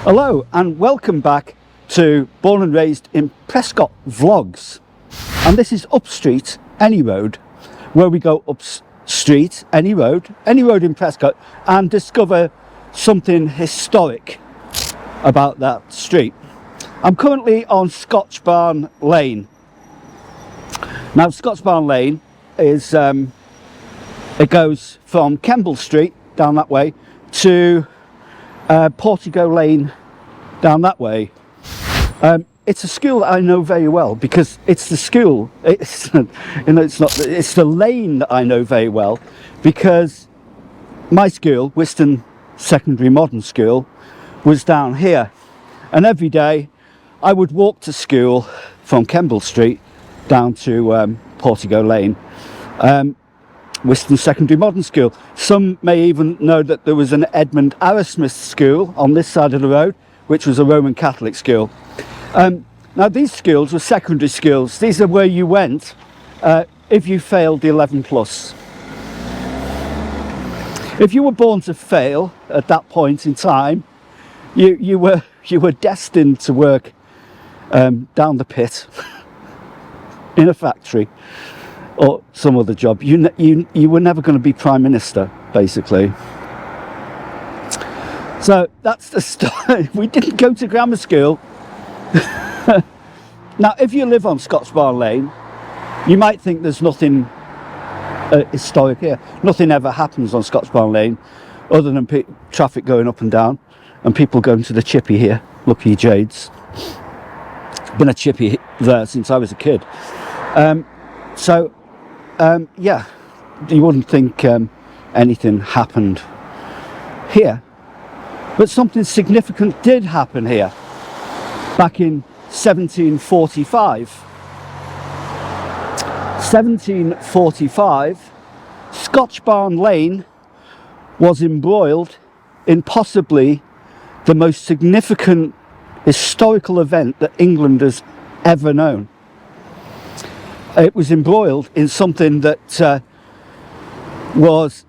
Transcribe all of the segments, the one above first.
Hello and welcome back to Born and Raised in Prescot Vlogs, and this is Up Street Any Road, where we go up street any road in Prescot and discover something historic about that street. I'm currently on Scotchbarn Lane. Now Scotchbarn Lane is it goes from Kemble Street down that way to Portico Lane down that way. It's a school that I know very well because it's the school. It's it's the lane that I know very well because my school, Wiston Secondary Modern School, was down here, and every day I would walk to school from Kemble Street down to Portico Lane. Wiston Secondary Modern School. Some may even know that there was an Edmund Arrowsmith School on this side of the road, which was a Roman Catholic school. Now these schools were secondary schools. These are where you went if you failed the 11 plus. If you were born to fail at that point in time, you were destined to work down the pit in a factory or some other job. You were never going to be Prime Minister, basically. So that's the story. We didn't go to grammar school. Now, if you live on Scotchbarn Lane, you might think there's nothing historic here. Nothing ever happens on Scotchbarn Lane other than traffic going up and down and people going to the chippy here. Lucky Jades. Been a chippy there since I was a kid. Yeah, you wouldn't think anything happened here, but something significant did happen here back in 1745. 1745, Scotchbarn Lane was embroiled in possibly the most significant historical event that England has ever known. It was embroiled in something that was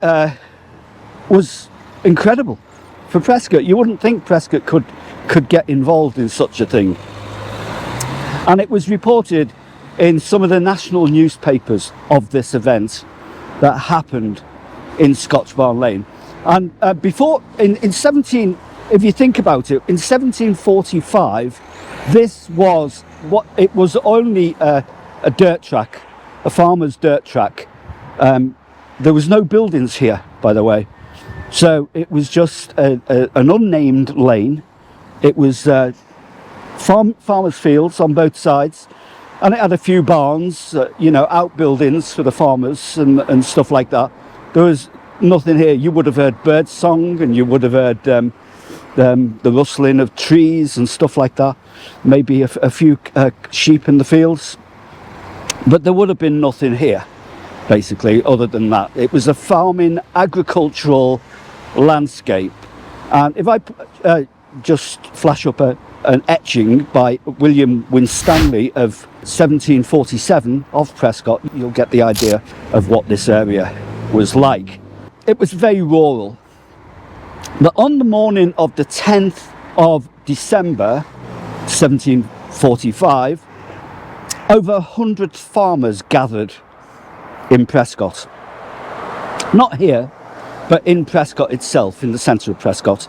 incredible for Prescot. You wouldn't think Prescot could get involved in such a thing. And it was reported in some of the national newspapers of this event that happened in Scotchbarn Lane. And if you think about it, in 1745, this was it was only a dirt track, a farmer's dirt track. There was no buildings here, by the way, so it was just an unnamed lane. It was farmers' fields on both sides, and it had a few barns, outbuildings for the farmers and stuff like that. There was nothing here. You would have heard bird song, and you would have heard the rustling of trees and stuff like that. Maybe a few sheep in the fields. But there would have been nothing here, basically, other than that. It was a farming, agricultural landscape. And if I just flash up an etching by William Winstanley of 1747 of Prescot, you'll get the idea of what this area was like. It was very rural. But on the morning of the 10th of December, 1745, over 100 farmers gathered in Prescot. Not here, but in Prescot itself, in the centre of Prescot,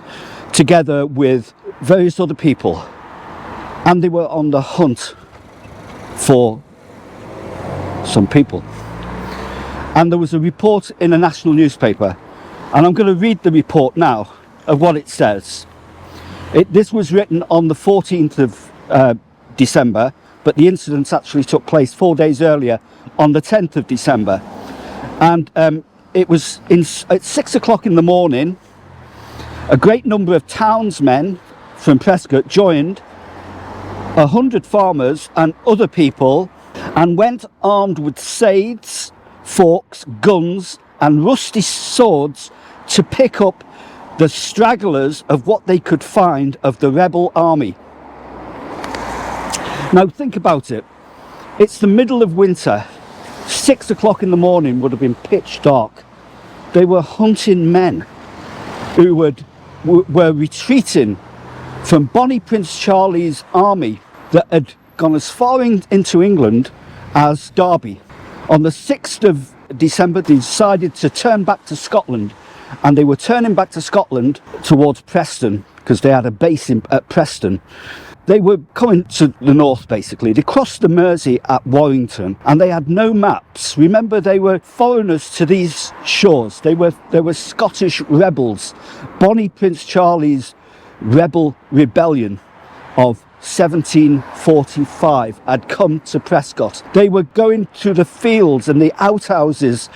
together with various other people. And they were on the hunt for some people. And there was a report in a national newspaper, and I'm going to read the report now of what it says. This was written on the 14th of December, but the incident actually took place 4 days earlier on the 10th of December. And it was at 6 o'clock in the morning. A great number of townsmen from Prescot joined 100 farmers and other people and went armed with scythes, forks, guns and rusty swords to pick up the stragglers of what they could find of the rebel army. Now think about it. It's the middle of winter. 6 o'clock in the morning would have been pitch dark. They were hunting men who were retreating from Bonnie Prince Charlie's army that had gone as far into England as Derby. On the 6th of December, they decided to turn back to Scotland, and they were turning back to Scotland towards Preston because they had a base at Preston. They were coming to the north, basically. They crossed the Mersey at Warrington, and they had no maps. Remember, they were foreigners to these shores. They were Scottish rebels. Bonnie Prince Charlie's Rebellion of 1745 had come to Prescot. They were going to the fields and the outhouses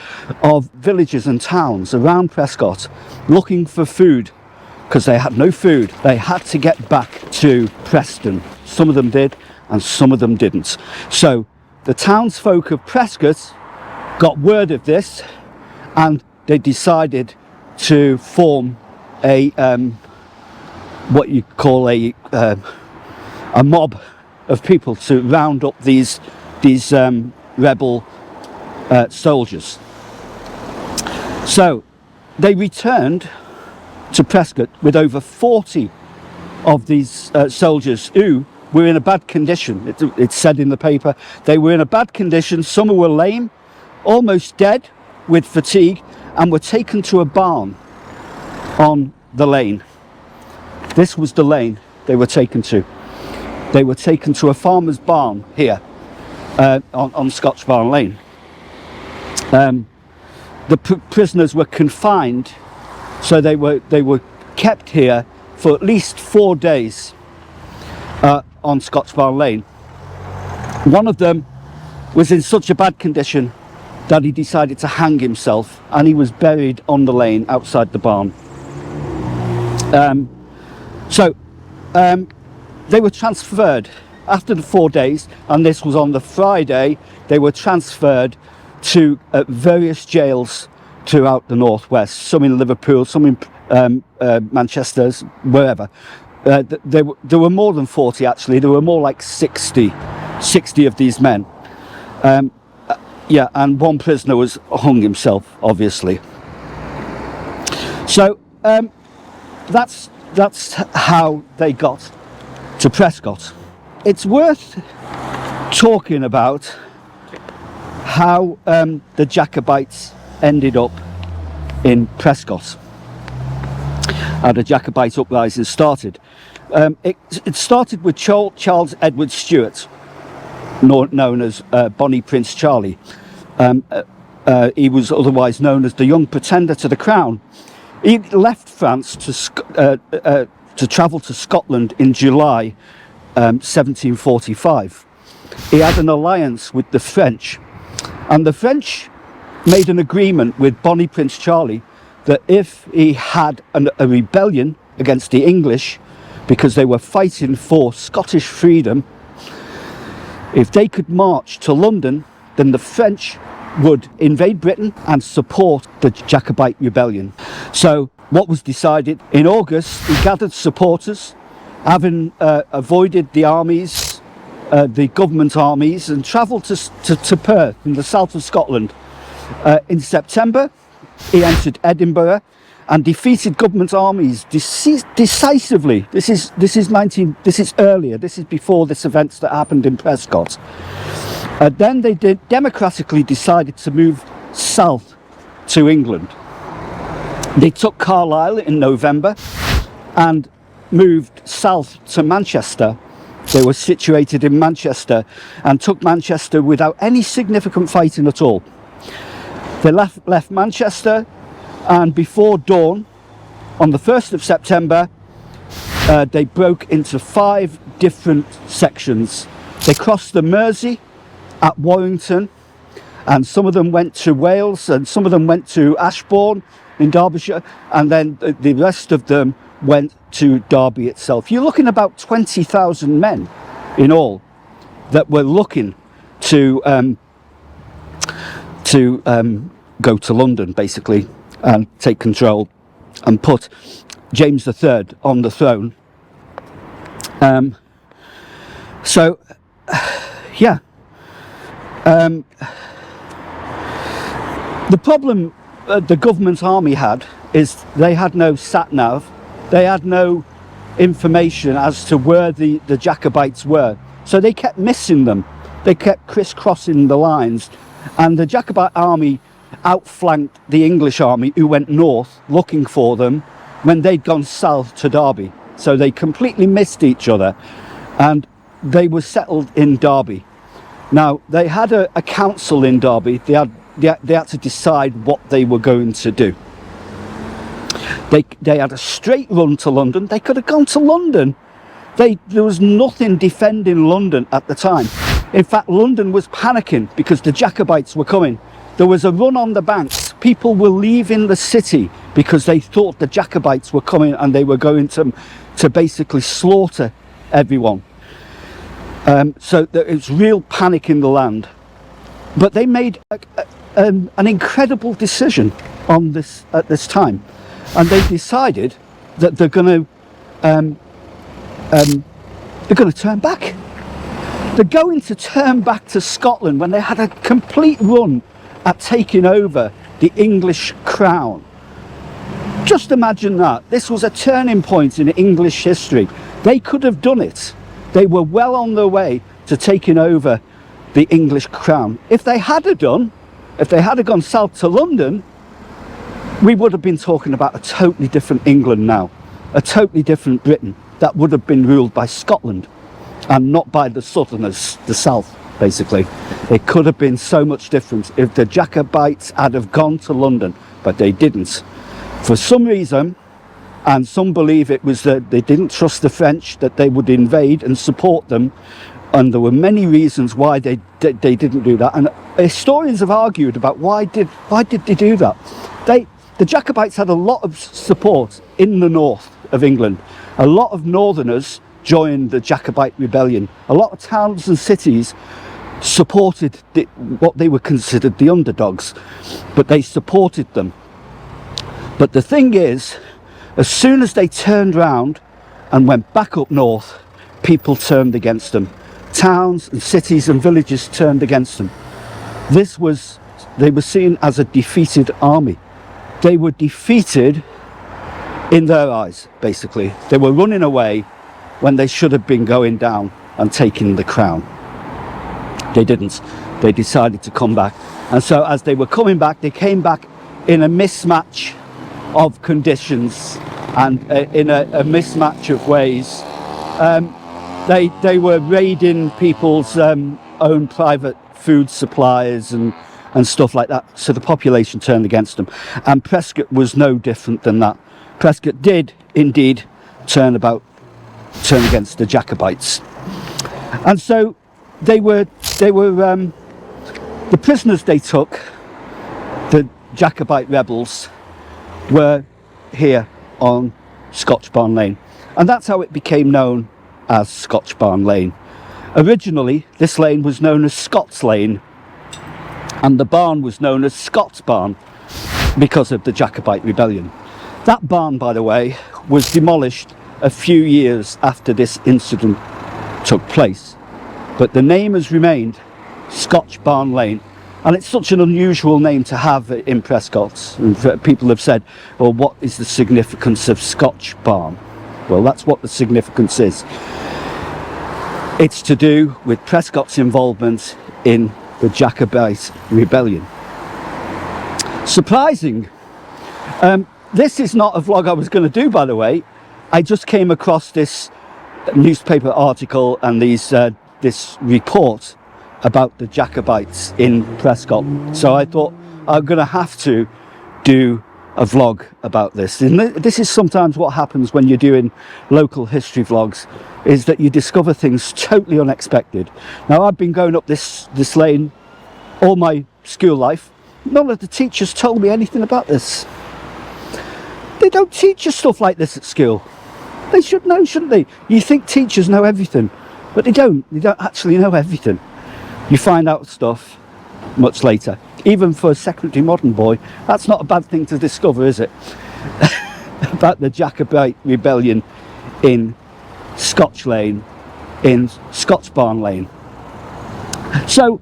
of villages and towns around Prescot looking for food, because they had no food. They had to get back to Preston. Some of them did and some of them didn't. So the townsfolk of Prescot got word of this, and they decided to form a what you call a mob of people to round up these rebel soldiers. So they returned to Prescot with over 40 of these soldiers who were in a bad condition. It said in the paper they were in a bad condition. Some were lame, almost dead with fatigue, and were taken to a barn on the lane. This was the lane they were taken to. They were taken to a farmer's barn here on Scotchbarn Lane. The prisoners were confined, so they were kept here for at least 4 days on Scotchbarn Lane. One of them was in such a bad condition that he decided to hang himself, and he was buried on the lane outside the barn. They were transferred after the 4 days, and this was on the Friday. They were transferred to various jails throughout the northwest, some in Liverpool, some in Manchester, wherever. There were more than 40 actually. There were more like 60 of these men. Yeah, and one prisoner was hung himself, obviously. So that's how they got to Prescot. It's worth talking about how the Jacobites ended up in Prescot, how the Jacobite uprising started. It started with Charles Edward Stuart, known as Bonnie Prince Charlie. He was otherwise known as the Young Pretender to the Crown. He left France to travel to Scotland in July 1745. He had an alliance with the French, and the French made an agreement with Bonnie Prince Charlie that if he had a rebellion against the English, because they were fighting for Scottish freedom, if they could march to London, then the French would invade Britain and support the Jacobite Rebellion. So what was decided in August, he gathered supporters, having avoided the armies, the government armies, and travelled to Perth in the south of Scotland. In September, he entered Edinburgh and defeated government armies decisively. This is earlier. This is before this events that happened in Prescot. Then they democratically decided to move south to England. They took Carlisle in November and moved south to Manchester. They were situated in Manchester and took Manchester without any significant fighting at all. They left Manchester, and before dawn on the 1st of September they broke into 5 different sections. They crossed the Mersey at Warrington, and some of them went to Wales and some of them went to Ashbourne in Derbyshire, and then the rest of them went to Derby itself. You're looking about 20,000 men in all that were looking to go to London, basically, and take control and put James III on the throne. Yeah. The problem the government army had is they had no sat-nav, they had no information as to where the Jacobites were. So they kept missing them. They kept crisscrossing the lines, and the Jacobite army outflanked the English army who went north looking for them when they'd gone south to Derby. So they completely missed each other, and they were settled in Derby. Now, they had a council in Derby. They had to decide what they were going to do. They had a straight run to London. They could have gone to London. There was nothing defending London at the time. In fact, London was panicking because the Jacobites were coming. There was a run on the banks. People were leaving the city because they thought the Jacobites were coming and they were going to basically slaughter everyone. So there was real panic in the land. But they made an incredible decision on this at this time, and they decided that they're going to turn back. They're going to turn back to Scotland when they had a complete run at taking over the English crown. Just imagine that. This was a turning point in English history. They could have done it. They were well on their way to taking over the English crown. If they had gone south to London, we would have been talking about a totally different England now, a totally different Britain that would have been ruled by Scotland and not by the Southerners, the South, basically. It could have been so much different if the Jacobites had have gone to London, but they didn't. For some reason, and some believe it was that they didn't trust the French, that they would invade and support them, and there were many reasons why they didn't do that. And historians have argued about why did they do that. The Jacobites had a lot of support in the north of England. A lot of northerners joined the Jacobite Rebellion. A lot of towns and cities supported what they were considered the underdogs, but they supported them. But the thing is, as soon as they turned round and went back up north, people turned against them. Towns and cities and villages turned against them. They were seen as a defeated army. They were defeated in their eyes, basically. They were running away when they should have been going down and taking the crown. They didn't. They decided to come back. And so as they were coming back, they came back in a mismatch of conditions and in a mismatch of ways. They were raiding people's own private food supplies and stuff like that. So the population turned against them. And Prescot was no different than that. Prescot did indeed turn against the Jacobites. And so they were the prisoners they took, the Jacobite rebels, were here on Scotchbarn Lane, and that's how it became known as Scotchbarn Lane. Originally this lane was known as Scots Lane, and the barn was known as Scots Barn because of the Jacobite Rebellion. That barn, by the way, was demolished a few years after this incident took place, but the name has remained Scotchbarn Lane. And it's such an unusual name to have in Prescot. And people have said, well, what is the significance of Scotch Barn? Well, that's what the significance is. It's to do with Prescot's involvement in the Jacobite Rebellion. Surprising. This is not a vlog I was going to do, by the way. I just came across this newspaper article and this report about the Jacobites in Prescot, so I thought I'm going to have to do a vlog about this. And this is sometimes what happens when you're doing local history vlogs, is that you discover things totally unexpected. Now, I've been going up this lane all my school life. None of the teachers told me anything about this. They don't teach you stuff like this at school. They should know, shouldn't they? You think teachers know everything, but they don't actually know everything. You find out stuff much later. Even for a secondary modern boy, that's not a bad thing to discover, is it? About the Jacobite Rebellion in Scotch Lane, in Scotchbarn Lane. So,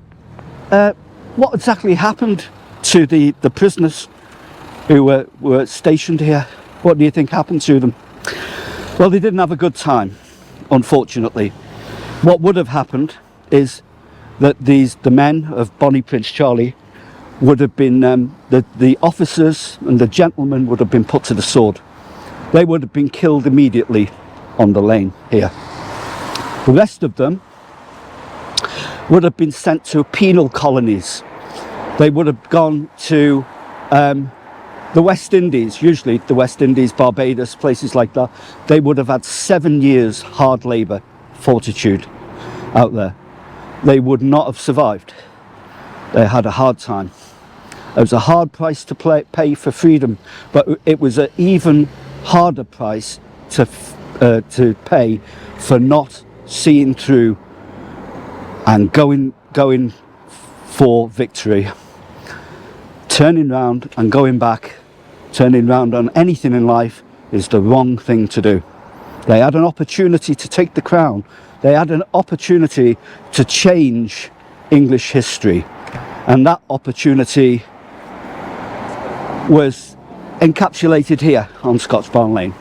what exactly happened to the prisoners who were stationed here? What do you think happened to them? Well, they didn't have a good time, unfortunately. What would have happened is that the men of Bonnie Prince Charlie would have been, the officers and the gentlemen would have been put to the sword. They would have been killed immediately on the lane here. The rest of them would have been sent to penal colonies. They would have gone to the West Indies, usually the West Indies, Barbados, places like that. They would have had 7 years hard labour, fortitude out there. They would not have survived. They had a hard time. It was a hard price to pay for freedom, but it was an even harder price to pay for not seeing through and going for victory. Turning round and going back, turning round on anything in life is the wrong thing to do. They had an opportunity to take the crown. They had an opportunity to change English history, and that opportunity was encapsulated here on Scotchbarn Lane.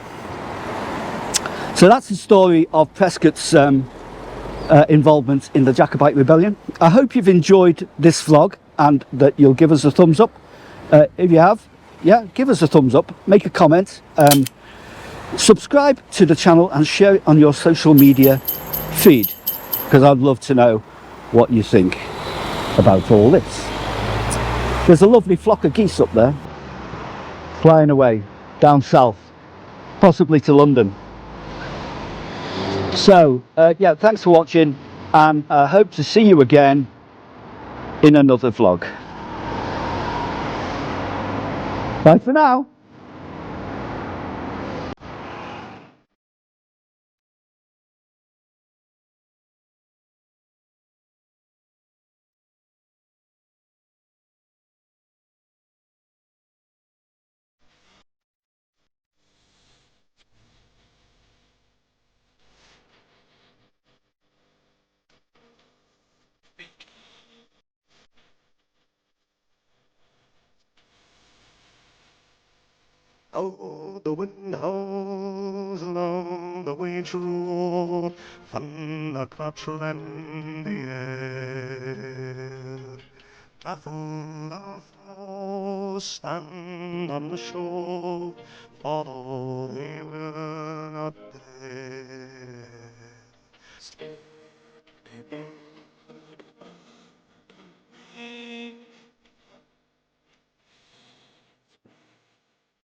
So that's the story of Prescot's involvement in the Jacobite Rebellion. I hope you've enjoyed this vlog and that you'll give us a thumbs up. If you have, yeah, give us a thumbs up, make a comment, subscribe to the channel and share it on your social media feed, because I'd love to know what you think about all this. There's a lovely flock of geese up there flying away down south, possibly to London. So yeah, thanks for watching, and I hope to see you again in another vlog. Bye for now. Oh, the wind howls along the wage road, thunder claps rend the air. Baffled our foes stand on the shore, for they will not dare.